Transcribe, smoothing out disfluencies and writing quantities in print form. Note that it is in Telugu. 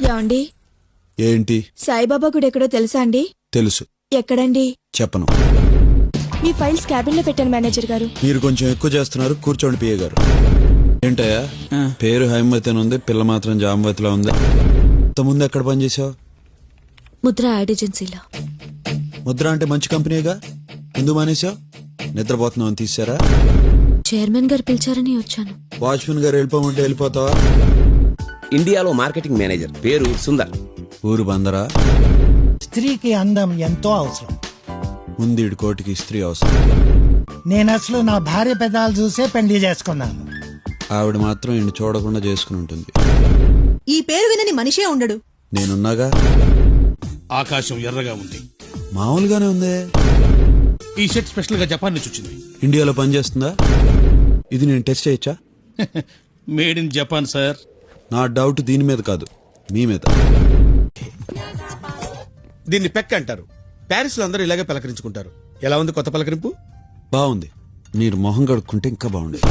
ఏమండి, ఏంటి? సాయిబాబా గుడి ఎక్కడో తెలుసా అండి? తెలుసు. ఎక్కడండి? చెప్పను. మీ ఫైల్స్ క్యాబిన్ లో పెట్టాను మేనేజర్ గారు. మీరు కొంచెం ఎక్కువ చేస్తున్నారు. కూర్చోండి పిఏ గారు. ఏంటయ్యా, పేరు హైమవతి అని ఉంది, పిల్ల మాత్రం జామవతిలో ఉంది. ముందు ఎక్కడ పనిచేసావు? ముద్ర యాడ్ ఏజెన్సీలో. ముద్ర అంటే మంచి కంపెనీగా, ఎందుకు మానేసావు? నిద్రపోతున్నావు అని తీసారా? చైర్మన్ గారు పిలిచారని వచ్చాను. వాచ్మెన్ గారు వెళ్ళిపోమంటే వెళ్ళిపోతావా? ఇండియాలో మార్కెటింగ్ మేనేజర్, పేరు సుందర్. ఊరు బందరా? స్త్రీకి అందం ఎంతో అవసరం. ముందీడు కోటికి స్త్రీ అవసరం. నేను అసలు నా భార్య పెదాలు చూసే పెళ్లి చేసుకున్నాను. ఆవిడ మాత్రం ఇన్ని చూడకుండా చేసుకుని ఉంటుంది. ఈ పేరు వినని మనిషే ఉండడు. నేనున్నాగా. ఆకాశం ఎర్రగా ఉంది. మామూలుగానే ఉంది. ఈ షర్ట్ స్పెషల్ గా జపాన్ నుంచి వచ్చింది. ఇండియాలో పనిచేస్తుందా? ఇది నేను టెస్ట్ చేయొచ్చా? Made in Japan sir. నా డౌట్ దీని మీద కాదు, మీ మీద. దీన్ని పెక్ అంటారు. ప్యారిస్ లో అందరూ ఇలాగే పలకరించుకుంటారు. ఎలా ఉంది కొత్త పలకరింపు? బాగుంది. మీరు మొహం కడుక్కుంటే ఇంకా బాగుండేది.